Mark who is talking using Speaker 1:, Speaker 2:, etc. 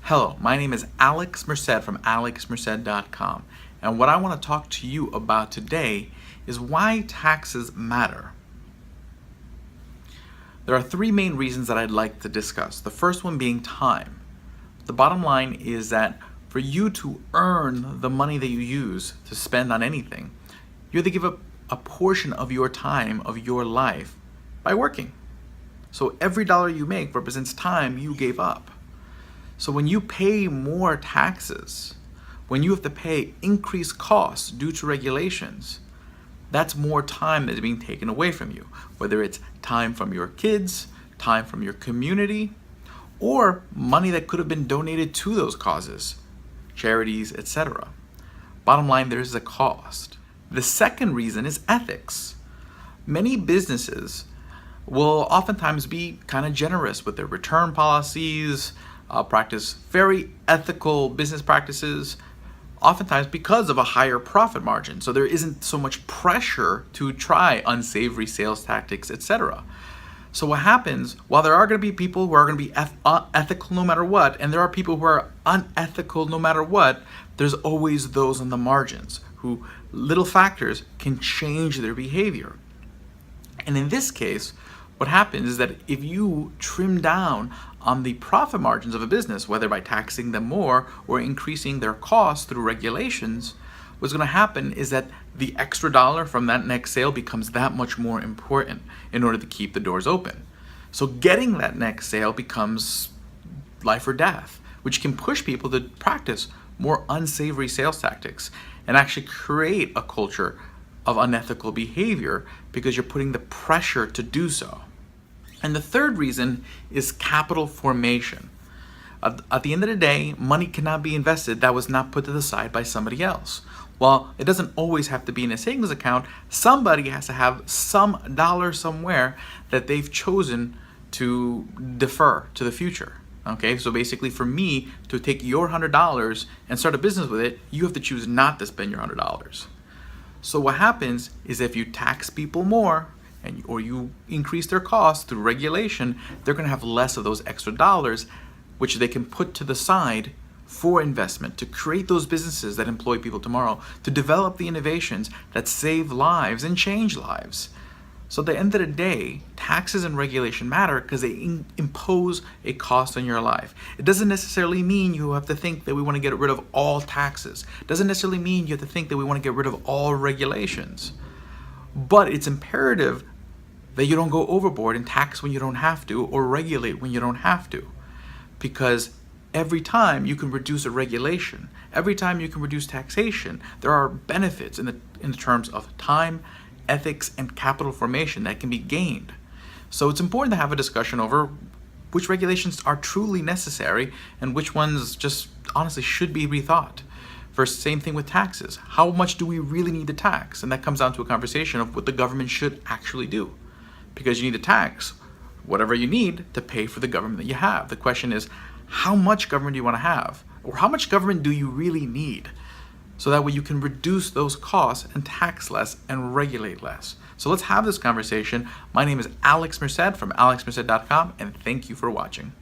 Speaker 1: Hello, my name is Alex Merced from alexmerced.com, and what I want to talk to you about today is why taxes matter. There are three main reasons that I'd like to discuss. The first one being time. The bottom line is that for you to earn the money that you use to spend on anything, you have to give up a portion of your time, of your life, by working. So every dollar you make represents time you gave up. So when you pay more taxes, when you have to pay increased costs due to regulations, that's more time that is being taken away from you, whether it's time from your kids, time from your community, or money that could have been donated to those causes, charities, etc. Bottom line, there is a cost. The second reason is ethics. Many businesses will oftentimes be kind of generous with their return policies, practice very ethical business practices, oftentimes because of a higher profit margin. So there isn't so much pressure to try unsavory sales tactics, etc. So what happens, while there are going to be people who are going to be ethical no matter what, and there are people who are unethical no matter what, there's always those on the margins who little factors can change their behavior. And in this case, what happens is that if you trim down on the profit margins of a business, whether by taxing them more or increasing their costs through regulations, what's going to happen is that the extra dollar from that next sale becomes that much more important in order to keep the doors open. So getting that next sale becomes life or death, which can push people to practice more unsavory sales tactics and actually create a culture of unethical behavior because you're putting the pressure to do so. And the third reason is capital formation. At the end of the day, money cannot be invested that was not put to the side by somebody else. While it doesn't always have to be in a savings account, somebody has to have some dollar somewhere that they've chosen to defer to the future. Okay, so basically for me to take your $100 and start a business with it, you have to choose not to spend your $100. So what happens is if you tax people more, or you increase their costs through regulation, they're going to have less of those extra dollars, which they can put to the side for investment, to create those businesses that employ people tomorrow, to develop the innovations that save lives and change lives. So at the end of the day, taxes and regulation matter because they impose a cost on your life. It doesn't necessarily mean you have to think that we want to get rid of all taxes. It doesn't necessarily mean you have to think that we want to get rid of all regulations. But it's imperative that you don't go overboard and tax when you don't have to or regulate when you don't have to. Because every time you can reduce a regulation, every time you can reduce taxation, there are benefits in the terms of time, ethics, and capital formation that can be gained. So it's important to have a discussion over which regulations are truly necessary and which ones just honestly should be rethought. First, same thing with taxes. How much do we really need to tax? And that comes down to a conversation of what the government should actually do. Because you need to tax whatever you need to pay for the government that you have. The question is, how much government do you want to have? Or how much government do you really need? So that way you can reduce those costs and tax less and regulate less. So let's have this conversation. My name is Alex Merced from alexmerced.com, and thank you for watching.